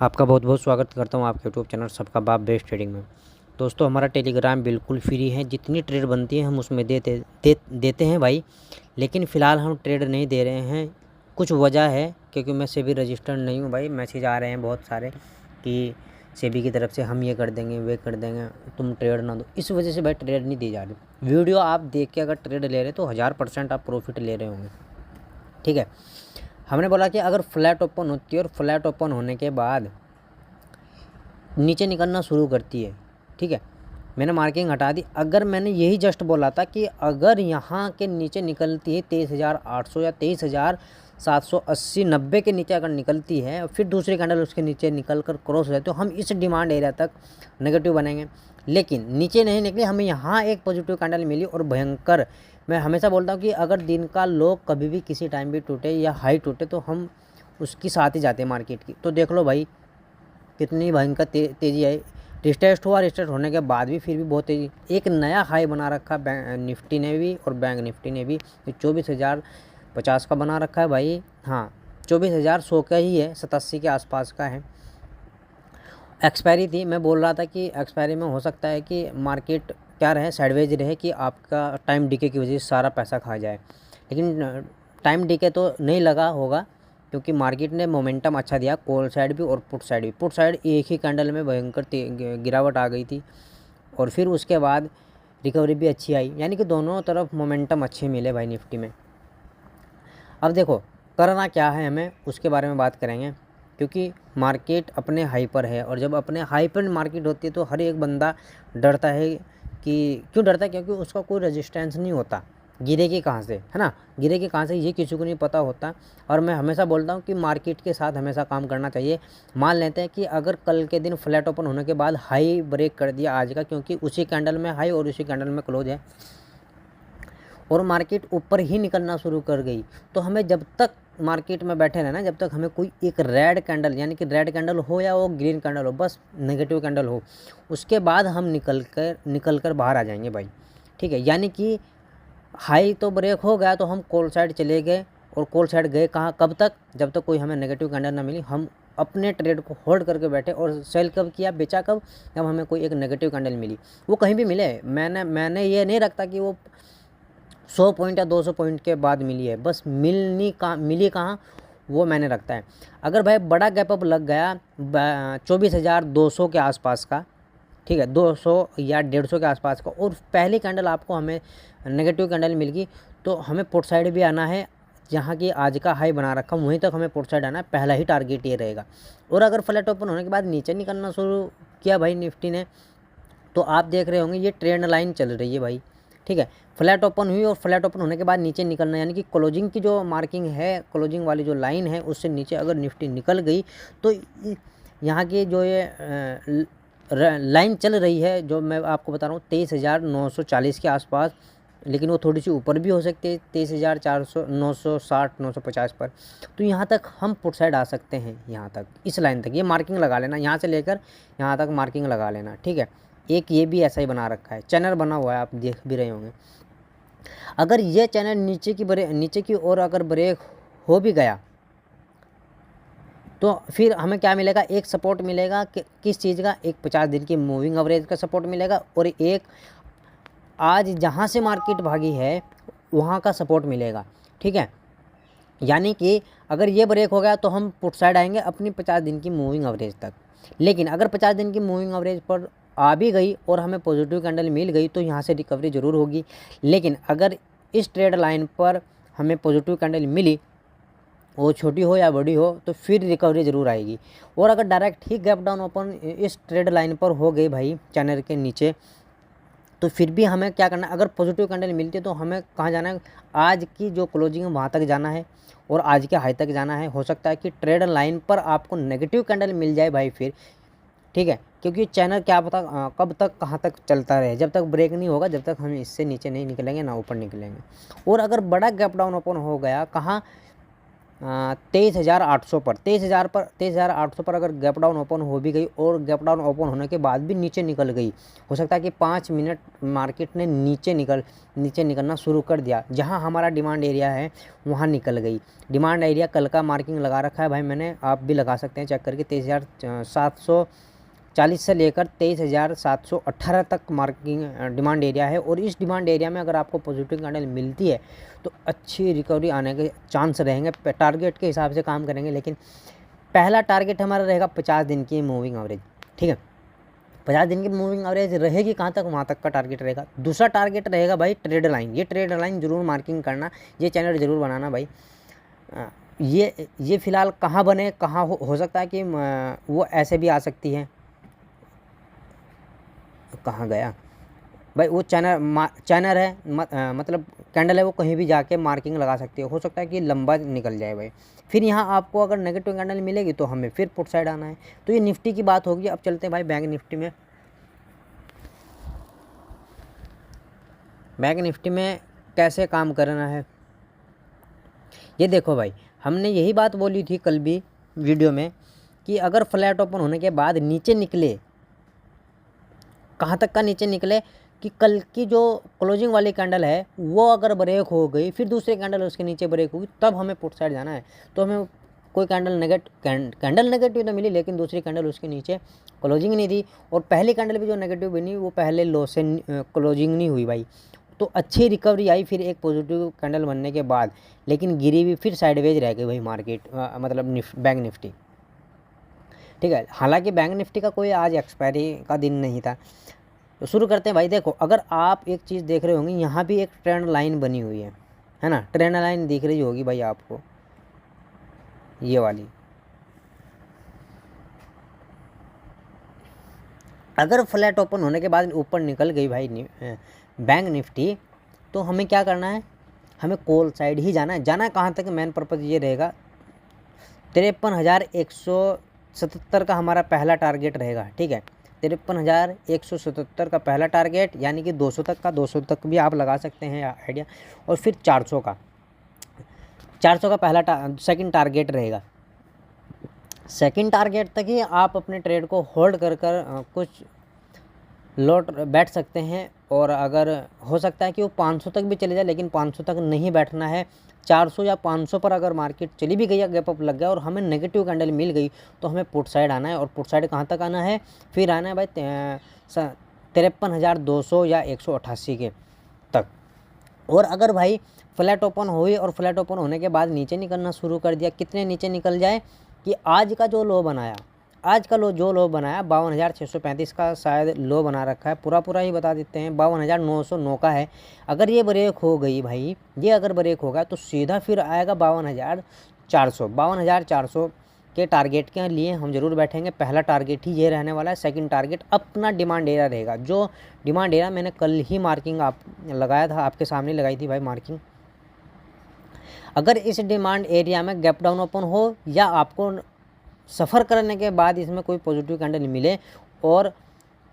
आपका बहुत बहुत स्वागत करता हूँ आपके यूट्यूब चैनल सबका बाप बेस्ट ट्रेडिंग में। दोस्तों हमारा टेलीग्राम बिल्कुल फ्री है, जितनी ट्रेड बनती है हम उसमें देते हैं भाई। लेकिन फ़िलहाल हम ट्रेड नहीं दे रहे हैं, कुछ वजह है क्योंकि मैं सेबी रजिस्टर्ड नहीं हूँ भाई। मैसेज आ रहे हैं बहुत सारे कि सेबी की तरफ से हम ये कर देंगे वे कर देंगे, तुम ट्रेड ना दो। इस वजह से भाई ट्रेड नहीं दी जा रही। वीडियो आप देख के अगर ट्रेड ले रहे तो 1000% आप प्रॉफिट ले रहे होंगे, ठीक है। हमने बोला कि अगर फ्लैट ओपन होती है और फ्लैट ओपन होने के बाद नीचे निकलना शुरू करती है, ठीक है, मैंने मार्किंग हटा दी। अगर मैंने यही जस्ट बोला था कि अगर यहाँ के नीचे निकलती है 23,800 या 23,780 90 के नीचे अगर निकलती है, फिर दूसरी कैंडल उसके नीचे निकल कर क्रॉस हो जाए तो हम इस डिमांड एरिया तक नेगेटिव बनेंगे। लेकिन नीचे नहीं निकली, हमें यहाँ एक पॉजिटिव कैंडल मिली और भयंकर। मैं हमेशा बोलता हूँ कि अगर दिन का लो कभी भी किसी टाइम भी टूटे या हाई टूटे तो हम उसकी साथ ही जाते हैं मार्केट की। तो देख लो भाई कितनी भयंकर तेज़ी आई। रिटेस्ट हुआ, रिटेस्ट होने के बाद भी फिर भी बहुत तेज़ी। एक नया हाई बना रखा निफ्टी ने भी और बैंक निफ्टी ने भी। 24,050 का बना रखा है भाई। हाँ 24,100 का ही है, 87 के आसपास का है। एक्सपायरी थी, मैं बोल रहा था कि एक्सपायरी में हो सकता है कि मार्केट क्या रहे, साइडवेज रहे, कि आपका टाइम डीके की वजह से सारा पैसा खा जाए। लेकिन टाइम डीके तो नहीं लगा होगा क्योंकि मार्केट ने मोमेंटम अच्छा दिया, कॉल साइड भी और पुट साइड भी। पुट साइड एक ही कैंडल में भयंकर गिरावट आ गई थी और फिर उसके बाद रिकवरी भी अच्छी आई, यानी कि दोनों तरफ मोमेंटम अच्छे मिले भाई निफ्टी में। अब देखो करना क्या है हमें, उसके बारे में बात करेंगे क्योंकि मार्केट अपने हाई पर है और जब अपने हाई पर मार्केट होती है तो हर एक बंदा डरता है। कि क्यों डरता है? क्योंकि उसका कोई रेजिस्टेंस नहीं होता, गिरेगी कहाँ से, है ना, गिरेगी कहाँ से ये किसी को नहीं पता होता। और मैं हमेशा बोलता हूँ कि मार्केट के साथ हमेशा काम करना चाहिए। मान लेते हैं कि अगर कल के दिन फ्लैट ओपन होने के बाद हाई ब्रेक कर दिया आज का, क्योंकि उसी कैंडल में हाई और उसी कैंडल में क्लोज है और मार्केट ऊपर ही निकलना शुरू कर गई, तो हमें जब तक मार्केट में बैठे रहना, जब तक हमें कोई एक रेड कैंडल, यानी कि रेड कैंडल हो या वो ग्रीन कैंडल हो, बस नेगेटिव कैंडल हो, उसके बाद हम निकल कर बाहर आ जाएंगे भाई, ठीक है। यानी कि हाई तो ब्रेक हो गया तो हम कॉल साइड चले गए और कॉल साइड गए कहाँ, कब तक? जब तक कोई हमें नेगेटिव कैंडल ना मिली। हम अपने ट्रेड को होल्ड करके बैठे और सेल कब किया, बेचा कब? जब हमें कोई एक नेगेटिव कैंडल मिली, वो कहीं भी मिले। मैंने ये नहीं रखता कि वो 100 पॉइंट या 200 पॉइंट के बाद मिली है, बस मिली कहाँ वो मैंने रखता है। अगर भाई बड़ा गैप अप लग गया 24,200 के आसपास का, ठीक है, 200 या 150 के आसपास का, और पहली कैंडल आपको हमें नेगेटिव कैंडल मिल गई, तो हमें पुट साइड भी आना है। जहाँ की आज का हाई बना रखा वहीं तक हमें पुट साइड आना है, पहला ही टारगेट ये रहेगा। और अगर फ्लैट ओपन होने के बाद नीचे निकलना शुरू किया भाई निफ्टी ने, तो आप देख रहे होंगे ये ट्रेंड लाइन चल रही है भाई, ठीक है। फ्लैट ओपन हुई और फ्लैट ओपन होने के बाद नीचे निकलना, यानी कि क्लोजिंग की जो मार्किंग है, क्लोजिंग वाली जो लाइन है, उससे नीचे अगर निफ्टी निकल गई तो यहाँ की जो ये लाइन चल रही है, जो मैं आपको बता रहा हूँ 23,940 के आसपास, लेकिन वो थोड़ी सी ऊपर भी हो सकती है 23,400 960 950 पर। तो यहाँ तक हम पुट साइड आ सकते हैं, यहाँ तक इस लाइन तक ये मार्किंग लगा लेना, यहाँ से लेकर यहाँ तक मार्किंग लगा लेना, ठीक है। एक ये भी ऐसा ही बना रखा है, चैनल बना हुआ है, आप देख भी रहे होंगे। अगर ये चैनल नीचे की ओर अगर ब्रेक हो भी गया तो फिर हमें क्या मिलेगा, एक सपोर्ट मिलेगा कि किस चीज़ का, एक 50 दिन की मूविंग एवरेज का सपोर्ट मिलेगा और एक आज जहाँ से मार्केट भागी है वहाँ का सपोर्ट मिलेगा, ठीक है। यानी कि अगर ये ब्रेक हो गया तो हम पुट साइड आएंगे अपनी 50 दिन की मूविंग एवरेज तक। लेकिन अगर 50 दिन की मूविंग एवरेज पर आ भी गई और हमें पॉजिटिव कैंडल मिल गई तो यहाँ से रिकवरी ज़रूर होगी। लेकिन अगर इस ट्रेड लाइन पर हमें पॉजिटिव कैंडल मिली, वो छोटी हो या बड़ी हो, तो फिर रिकवरी ज़रूर आएगी। और अगर डायरेक्ट ही गैप डाउन ओपन इस ट्रेड लाइन पर हो गई भाई चैनल के नीचे, तो फिर भी हमें क्या करना है, अगर पॉजिटिव कैंडल मिलती है तो हमें कहाँ जाना है, आज की जो क्लोजिंग है वहाँ तक जाना है और आज के हाई तक जाना है। हो सकता है कि ट्रेड लाइन पर आपको नेगेटिव कैंडल मिल जाए भाई फिर, ठीक है, क्योंकि चैनल क्या पता कब तक कहाँ तक चलता रहे, जब तक ब्रेक नहीं होगा, जब तक हम इससे नीचे नहीं निकलेंगे ना ऊपर निकलेंगे। और अगर बड़ा गैप डाउन ओपन हो गया कहाँ, 23,800 पर 23,800 पर अगर गैप डाउन ओपन हो भी गई और गैप डाउन ओपन होने के बाद भी नीचे निकल गई, हो सकता है कि 5 मिनट मार्केट ने नीचे निकलना शुरू कर दिया, जहां हमारा डिमांड एरिया है वहां निकल गई। डिमांड एरिया कल का मार्किंग लगा रखा है भाई मैंने, आप भी लगा सकते हैं चेक करके। 23,740 से लेकर 23,718 तक मार्किंग डिमांड एरिया है, और इस डिमांड एरिया में अगर आपको पॉजिटिव कैंडल मिलती है तो अच्छी रिकवरी आने के चांस रहेंगे। टारगेट के हिसाब से काम करेंगे, लेकिन पहला टारगेट हमारा रहेगा 50 दिन की मूविंग एवरेज, ठीक है। 50 दिन की मूविंग एवरेज रहेगी कहाँ तक, वहाँ तक का टारगेट रहेगा। दूसरा टारगेट रहेगा भाई ट्रेड लाइन। ये ट्रेड लाइन जरूर मार्किंग करना, ये चैनल जरूर बनाना भाई। ये फिलहाल कहाँ बने, कहाँ हो सकता है कि वो ऐसे भी आ सकती है। कहाँ गया भाई वो चैनल है, मतलब कैंडल है, वो कहीं भी जाके मार्किंग लगा सकती है। हो सकता है कि लंबा निकल जाए भाई। फिर यहाँ आपको अगर नेगेटिव कैंडल मिलेगी तो हमें फिर पुट साइड आना है। तो ये निफ्टी की बात होगी। अब चलते हैं भाई बैंक निफ्टी में। बैंक निफ्टी में कैसे काम करना है ये देखो भाई, हमने यही बात बोली थी कल भी वीडियो में कि अगर फ्लैट ओपन होने के बाद नीचे निकले, कहाँ तक का नीचे निकले कि कल की जो क्लोजिंग वाली कैंडल है वो अगर ब्रेक हो गई, फिर दूसरी कैंडल उसके नीचे ब्रेक होगी, तब हमें पुट साइड जाना है। तो हमें कोई कैंडल नेगेटिव तो मिली, लेकिन दूसरी कैंडल उसके नीचे क्लोजिंग नहीं थी, और पहली कैंडल भी जो नेगेटिव बनी वो पहले लो से क्लोजिंग नहीं हुई भाई। तो अच्छी रिकवरी आई फिर एक पॉजिटिव कैंडल बनने के बाद, लेकिन गिरी भी फिर साइडवेज रह गई भाई मार्केट, मतलब बैंक निफ्टी, ठीक है। हालांकि बैंक निफ्टी का कोई आज एक्सपायरी का दिन नहीं था। तो शुरू करते हैं भाई। देखो, अगर आप एक चीज़ देख रहे होंगे, यहाँ भी एक ट्रेंड लाइन बनी हुई है ना, ट्रेंड लाइन दिख रही होगी भाई आपको, ये वाली। अगर फ्लैट ओपन होने के बाद ऊपर निकल गई भाई बैंक निफ्टी, तो हमें क्या करना है, हमें कॉल साइड ही जाना है। जाना कहाँ तक, मेन पर्पज़ ये रहेगा 53,177 का हमारा पहला टारगेट रहेगा, ठीक है। 53,177 का पहला टारगेट, यानी कि 200 तक का, 200 तक भी आप लगा सकते हैं आइडिया। और फिर 400 का पहला सेकंड टारगेट रहेगा। सेकंड टारगेट तक ही आप अपने ट्रेड को होल्ड कर कुछ लॉट बैठ सकते हैं। और अगर हो सकता है कि वो 500 तक भी चले जाए, लेकिन 500 तक नहीं बैठना है। 400 या 500 पर अगर मार्केट चली भी गई या गैप अप लग गया और हमें नेगेटिव कैंडल मिल गई, तो हमें पुट साइड आना है। और पुट साइड कहाँ तक आना है, फिर आना है भाई 53,200 या 188 के तक। और अगर भाई फ्लैट ओपन हुई और फ्लैट ओपन होने के बाद नीचे निकलना शुरू कर दिया, कितने नीचे निकल जाए कि आज का जो लो बनाया, जो लो बनाया 52,635 का शायद लो बना रखा है, पूरा ही बता देते हैं, 52,909 का है। अगर ये ब्रेक हो गई भाई, ये अगर ब्रेक होगा तो सीधा फिर आएगा 52,400 के टारगेट के लिए हम जरूर बैठेंगे। पहला टारगेट ही ये रहने वाला है। सेकंड टारगेट अपना डिमांड एरिया रहेगा, जो डिमांड एरिया मैंने कल ही मार्किंग लगाया था, आपके सामने लगाई थी भाई मार्किंग। अगर इस डिमांड एरिया में गैप डाउन ओपन हो या आपको सफ़र करने के बाद इसमें कोई पॉजिटिव कैंडल मिले, और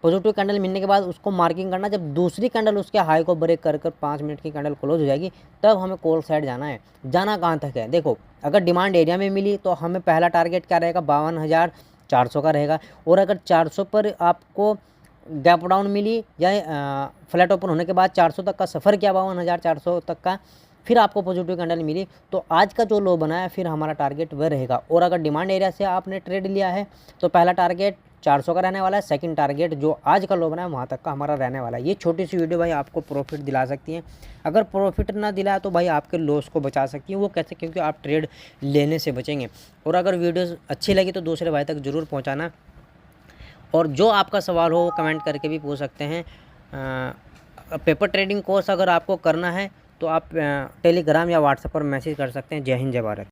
पॉजिटिव कैंडल मिलने के बाद उसको मार्किंग करना, जब दूसरी कैंडल उसके हाई को ब्रेक कर 5 मिनट की कैंडल क्लोज हो जाएगी, तब हमें कॉल साइड जाना है। जाना कहाँ तक है, देखो, अगर डिमांड एरिया में मिली तो हमें पहला टारगेट क्या रहेगा, 52,400 का रहेगा। और अगर 400 पर आपको गैप डाउन मिली या फ्लैट ओपन होने के बाद 400 तक का सफ़र किया, 52,400 तक का, फिर आपको पॉजिटिव कैंडल मिली, तो आज का जो लो बनाया फिर हमारा टारगेट वह रहेगा। और अगर डिमांड एरिया से आपने ट्रेड लिया है तो पहला टारगेट 400 का रहने वाला है, सेकंड टारगेट जो आज का लो बनाया वहाँ तक का हमारा रहने वाला है। ये छोटी सी वीडियो भाई आपको प्रॉफिट दिला सकती है। अगर प्रॉफिट ना दिलाए तो भाई आपके लॉस को बचा सकती है। वो कैसे, क्योंकि आप ट्रेड लेने से बचेंगे। और अगर वीडियो अच्छी लगी तो दूसरे भाई तक ज़रूर पहुँचाना, और जो आपका सवाल हो वो कमेंट करके भी पूछ सकते हैं। पेपर ट्रेडिंग कोर्स अगर आपको करना है तो आप टेलीग्राम या व्हाट्सएप पर मैसेज कर सकते हैं। जय हिंद, जय भारत।